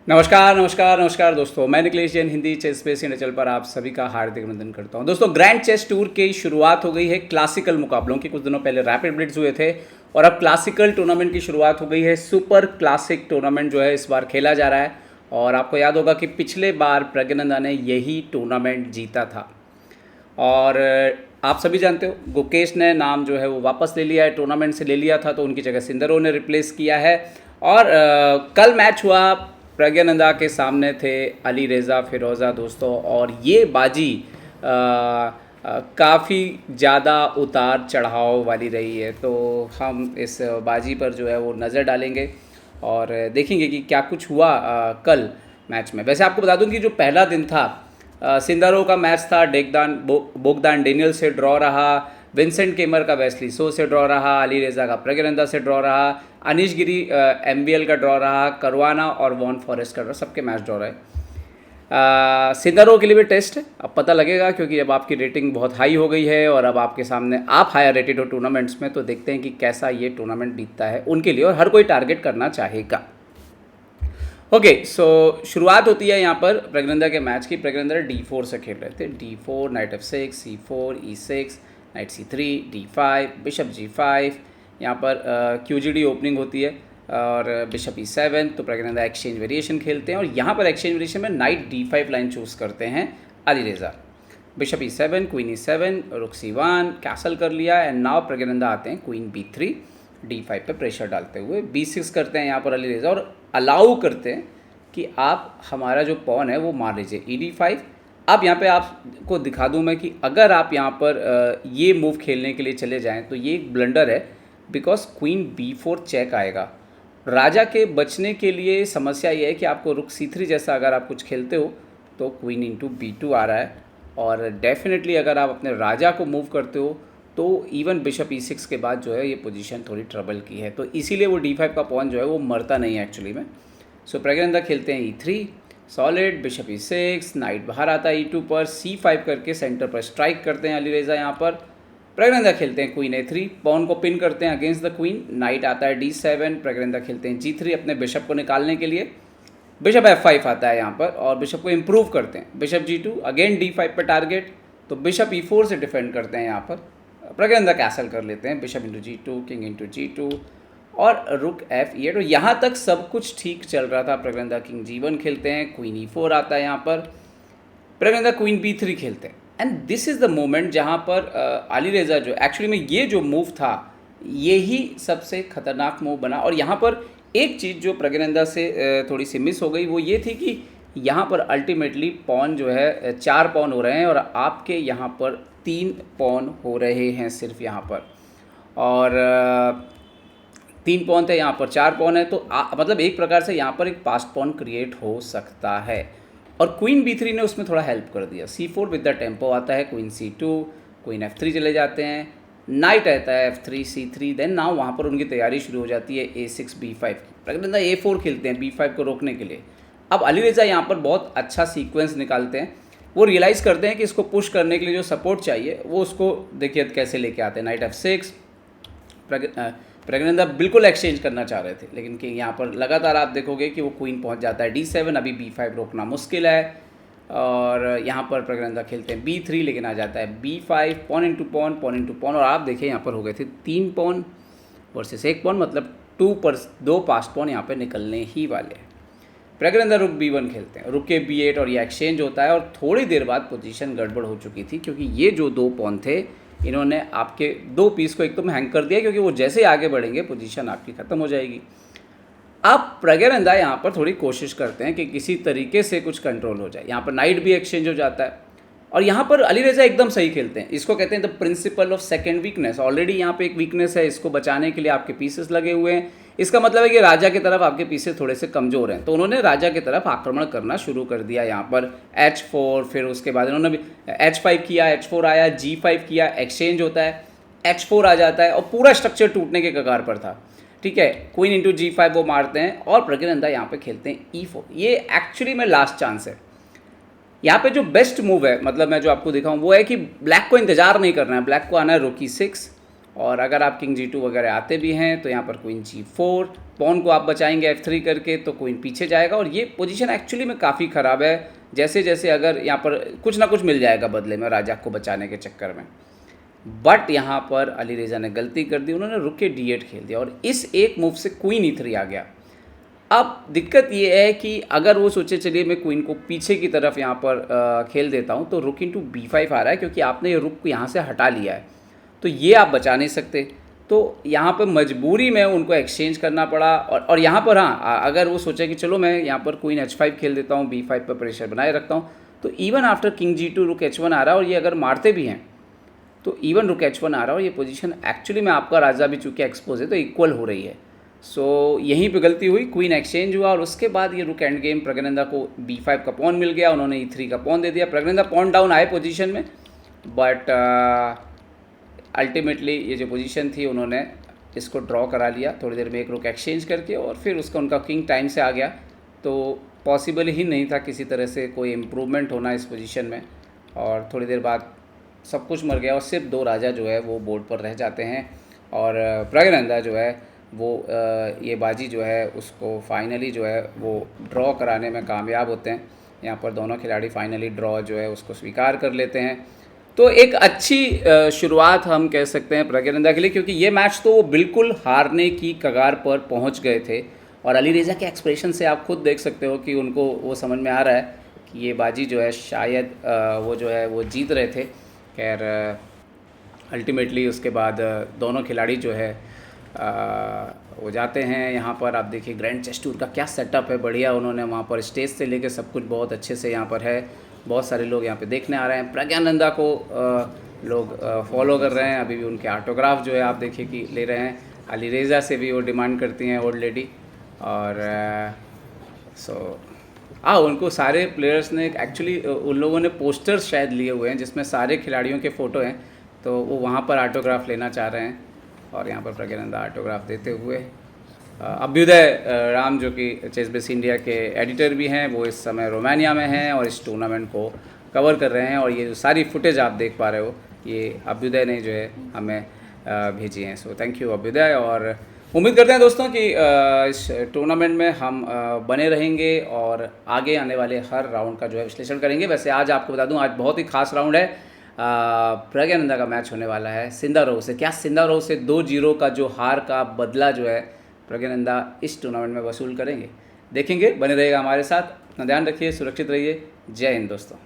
नमस्कार नमस्कार नमस्कार दोस्तों, मैं Nikhilesh Jain Hindi chess space India channel पर आप सभी का हार्दिक अभिनंदन करता हूं। दोस्तों, ग्रैंड चेस टूर की शुरुआत हो गई है क्लासिकल मुकाबलों की। कुछ दिनों पहले रैपिड ब्लिट्ज हुए थे और अब क्लासिकल टूर्नामेंट की शुरुआत हो गई है। सुपर क्लासिक टूर्नामेंट जो है इस बार खेला जा रहा है और आपको याद होगा कि पिछले बार प्रज्ञानंदा ने यही टूर्नामेंट जीता था। और आप सभी जानते हो गुकेश ने नाम जो है वो वापस ले लिया है, टूर्नामेंट से ले लिया था तो उनकी जगह सिंदरो ने रिप्लेस किया है। और कल मैच हुआ, प्रज्ञानंदा के सामने थे अली रेज़ा फिरोज़ा दोस्तों, और ये बाजी काफ़ी ज़्यादा उतार चढ़ाव वाली रही है। तो हम इस बाजी पर जो है वो नज़र डालेंगे और देखेंगे कि क्या कुछ हुआ कल मैच में। वैसे आपको बता दूं कि जो पहला दिन था सिंदारो का मैच था, बोगदान डेनियल से ड्रॉ रहा, विंसेंट केमर का वेस्ली सो से ड्रॉ रहा, अली रेज़ा का प्रज्ञानंदा से ड्रॉ रहा, अनिश गिरी एमबीएल का ड्रॉ रहा, करवाना और वॉन फॉरेस्ट का ड्रॉ, सबके मैच ड्रॉ रहे। सिंदारो के लिए भी टेस्ट है, अब पता लगेगा क्योंकि अब आपकी रेटिंग बहुत हाई हो गई है और अब आपके सामने आप हायर रेटेड हो टूर्नामेंट्स में, तो देखते हैं कि कैसा ये टूर्नामेंट बीतता है उनके लिए, और हर कोई टारगेट करना चाहेगा। ओके, सो शुरुआत होती है यहाँ पर प्रज्ञानंदा के मैच की। प्रज्ञानंदा D4 से खेल रहे थे। D4, night F6, C4, E6, night C3, D5, bishop G5। यहाँ पर QGD ओपनिंग होती है और बिशप E7, तो प्रज्ञानंदा एक्सचेंज वेरिएशन खेलते हैं और यहाँ पर एक्सचेंज वेरिएशन में नाइट D5 लाइन चूज़ करते हैं Ali Reza. Bishop E7, queen E7, रुक C1, कैसल कर लिया एंड नाउ प्रज्ञानंदा आते हैं क्वीन B3, D5 पे प्रेशर डालते हुए B6 करते हैं यहाँ पर अली रेज़ा और अलाउ करते हैं कि आप हमारा जो पॉन है वो मार लीजिए ED5। अब यहाँ पे आपको दिखा दूँ मैं कि अगर आप यहाँ पर ये मूव खेलने के लिए चले जाएं तो ये एक ब्लंडर है, बिकॉज क्वीन B4 चेक आएगा। राजा के बचने के लिए समस्या ये है कि आपको रुक C3 जैसा अगर आप कुछ खेलते हो तो क्वीन इंटू B2 आ रहा है, और डेफिनेटली अगर आप अपने राजा को मूव करते हो तो इवन बिशप E6 के बाद जो है ये पोजीशन थोड़ी ट्रबल की है, तो इसीलिए वो D5 का पॉन जो है वो मरता नहीं है एक्चुअली में। सो प्रज्ञानंदा खेलते हैं E3 solid, bishop E6, night बाहर आता है E2 पर, C5 करके सेंटर पर स्ट्राइक करते हैं अली रेज़ा। यहाँ पर प्रज्ञानंदा खेलते हैं क्वीन A3, पॉन को पिन करते हैं अगेंस्ट द क्वीन, नाइट आता है D7, प्रज्ञानंदा खेलते हैं G3 अपने बिशप को निकालने के लिए, बिशप F5 आता है यहाँ पर और बिशप को इम्प्रूव करते हैं, बिशप G2 अगेन D5 पर टारगेट, तो बिशप E4 से डिफेंड करते हैं यहाँ पर। प्रज्ञानंदा कैसल कर लेते हैं, bishop into G2, king into G2 और रुक F8, और यहाँ तक सब कुछ ठीक चल रहा था। प्रज्ञानंदा किंग G1 खेलते हैं, क्वीन E4 आता है यहाँ पर, प्रज्ञानंदा क्वीन B3 खेलते हैं and this is the moment जहाँ पर अली रेज़ा जो एक्चुअली में ये जो मूव था यही सबसे खतरनाक मूव बना। और यहाँ पर एक चीज़ जो प्रज्ञानंदा से थोड़ी सी मिस हो गई वो ये थी कि यहाँ पर अल्टीमेटली पॉन जो है 4 पॉन हो रहे हैं और आपके यहाँ पर 3 पॉन हो रहे हैं सिर्फ यहाँ पर, और 3 पॉन थे यहाँ पर 4 पॉन है, तो मतलब एक प्रकार से यहाँ पर एक पास्ट पॉन क्रिएट हो सकता है और क्वीन B3 ने उसमें थोड़ा हेल्प कर दिया। C4 विद द टेम्पो आता है, क्वीन C2, क्वीन F3 चले जाते हैं, नाइट आता है F3 C3, देन नाउ वहाँ पर उनकी तैयारी शुरू हो जाती है A6 B5 की। प्रज्ञानंदा A4 खेलते हैं B5 को रोकने के लिए। अब अली रेज़ा यहाँ पर बहुत अच्छा सीक्वेंस निकालते हैं, वो रियलाइज़ करते हैं कि इसको पुश करने के लिए जो सपोर्ट चाहिए वो उसको देखिए कैसे लेके आते हैं। नाइट F6, प्रज्ञानंदा बिल्कुल एक्सचेंज करना चाह रहे थे लेकिन कि यहाँ पर लगातार आप देखोगे कि वो क्वीन पहुँच जाता है D7, अभी B5 रोकना मुश्किल है, और यहाँ पर प्रज्ञानंदा खेलते हैं B3 लेकिन आ जाता है B5, pawn into pawn, pawn into pawn, और आप देखिए यहाँ पर हो गए थे 3 पॉन वर्सेस 1 पॉन, मतलब 2 पास्ट पॉन यहाँ पर निकलने ही वाले हैं। प्रज्ञानंदा रुक B1 खेलते हैं, रुक के B8 और ये एक्सचेंज होता है और थोड़ी देर बाद पोजीशन गड़बड़ हो चुकी थी क्योंकि ये जो 2 पॉन थे इन्होंने आपके 2 पीस को एकदम हैंग कर दिया, क्योंकि वो जैसे आगे बढ़ेंगे पोजीशन आपकी ख़त्म हो जाएगी। अब प्रज्ञानंदा यहाँ पर थोड़ी कोशिश करते हैं कि किसी तरीके से कुछ कंट्रोल हो जाए। यहाँ पर नाइट भी एक्सचेंज हो जाता है और यहाँ पर अली रेज़ा एकदम सही खेलते हैं। इसको कहते हैं the principle of second weakness. Already यहाँ पे एक वीकनेस है, इसको बचाने के लिए आपके पीसेस लगे हुए हैं। इसका मतलब है कि राजा की तरफ आपके पीसेस थोड़े से कमज़ोर हैं, तो उन्होंने राजा की तरफ आक्रमण करना शुरू कर दिया। यहाँ पर H4, फिर उसके बाद इन्होंने भी H5 किया, H4 आया, G5 किया, एक्सचेंज होता है, H4 आ जाता है और पूरा स्ट्रक्चर टूटने के कगार पर था। ठीक है, क्वीन इंटू G5 वो मारते हैं और प्रज्ञानंदा यहाँ पे खेलते हैं E4। ये एक्चुअली में लास्ट चांस है। यहाँ पे जो बेस्ट मूव है, मतलब मैं जो आपको दिखाऊँ वो है कि ब्लैक को इंतज़ार नहीं करना है, ब्लैक को आना है रुक E6 और अगर आप किंग G2 वगैरह आते भी हैं तो यहाँ पर क्वीन G4, पॉन को आप बचाएंगे F3 करके तो क्वीन पीछे जाएगा। और ये पोजीशन एक्चुअली में काफ़ी ख़राब है, जैसे जैसे अगर यहाँ पर कुछ ना कुछ मिल जाएगा बदले में राजा को बचाने के चक्कर में। बट यहाँ पर अली रेज़ा ने गलती कर दी, उन्होंने रुक के D8 खेल दिया और इस एक मूव से क्वीन E3 आ गया। अब दिक्कत ये है कि अगर वो सोचे चलिए मैं क्वीन को पीछे की तरफ यहाँ पर खेल देता हूँ तो रुक इंटू B5 आ रहा है, क्योंकि आपने ये रुक को यहाँ से हटा लिया है, तो ये आप बचा नहीं सकते। तो यहाँ पर मजबूरी में उनको एक्सचेंज करना पड़ा। और यहाँ पर हाँ, अगर वो सोचे कि चलो मैं यहाँ पर क्वीन H5 खेल देता हूँ, B5 पर प्रेशर बनाए रखता हूँ, तो इवन आफ्टर किंग G2 रुक H1 आ रहा है और ये अगर मारते भी हैं तो इवन रुक H1 आ रहा है और ये पोजीशन एक्चुअली में आपका राजा भी चूँकि एक्सपोज है तो इक्वल हो रही है। सो यहीं पे गलती हुई, क्वीन एक्सचेंज हुआ और उसके बाद ये रुक एंड गेम प्रज्ञानंदा को B5 का पॉन मिल गया, उन्होंने E3 का पॉन दे दिया। प्रज्ञानंदा पॉन डाउन आए पोजीशन में, बट अल्टीमेटली ये जो पोजीशन थी उन्होंने इसको ड्रॉ करा लिया थोड़ी देर में एक रुक एक्सचेंज करके, और फिर उसका उनका किंग टाइम से आ गया। तो पॉसिबल ही नहीं था किसी तरह से कोई इम्प्रूवमेंट होना इस पोजीशन में, और थोड़ी देर बाद सब कुछ मर गया और सिर्फ 2 राजा जो है वो बोर्ड पर रह जाते हैं। और प्रज्ञानंदा जो है वो ये बाजी जो है उसको फाइनली जो है वो ड्रॉ कराने में कामयाब होते हैं। यहाँ पर दोनों खिलाड़ी फाइनली ड्रॉ जो है उसको स्वीकार कर लेते हैं। तो एक अच्छी शुरुआत हम कह सकते हैं प्रज्ञानंदा के लिए, क्योंकि ये मैच तो वो बिल्कुल हारने की कगार पर पहुँच गए थे। और अली रेज़ा के एक्सप्रेशन से आप खुद देख सकते हो कि उनको वो समझ में आ रहा है कि ये बाजी जो है शायद वो जो है वो जीत रहे थे। खैर अल्टीमेटली उसके बाद दोनों खिलाड़ी जो है वो जाते हैं। यहाँ पर आप देखिए ग्रैंड चेस टूर का क्या सेटअप है, बढ़िया उन्होंने वहाँ पर स्टेज से लेके सब कुछ बहुत अच्छे से यहाँ पर है। बहुत सारे लोग यहाँ पे देखने आ रहे हैं। प्रज्ञानंदा को लोग फॉलो कर रहे हैं, अभी भी उनके ऑटोग्राफ जो है आप देखिए कि ले रहे हैं। अली रेज़ा से भी वो डिमांड करती हैं ओल्ड लेडी। और उनको सारे प्लेयर्स ने एक्चुअली उन लोगों ने पोस्टर्स शायद लिए हुए हैं जिसमें सारे खिलाड़ियों के फ़ोटो हैं, तो वो वहाँ पर ऑटोग्राफ लेना चाह रहे हैं। और यहाँ पर प्रज्ञानंदा ऑटोग्राफ देते हुए अभ्युदय राम जो कि चेस इंडिया के एडिटर भी हैं, वो इस समय रोमानिया में हैं और इस टूर्नामेंट को कवर कर रहे हैं। और ये जो सारी फुटेज आप देख पा रहे हो ये अभ्युदय ने जो है हमें भेजी हैं। So thank you Abhyuday. और उम्मीद करते हैं दोस्तों कि इस टूर्नामेंट में हम बने रहेंगे और आगे आने वाले हर राउंड का जो है विश्लेषण करेंगे। वैसे आज आपको बता दूं आज बहुत ही खास राउंड है। प्रज्ञानंदा का मैच होने वाला है सिंदारोव से। क्या सिंदारोव से 2-0 का जो हार का बदला जो है प्रज्ञानंदा इस टूर्नामेंट में वसूल करेंगे, देखेंगे। बने रहेगा हमारे साथ, अपना ध्यान रखिए, सुरक्षित रहिए। जय हिंद दोस्तों।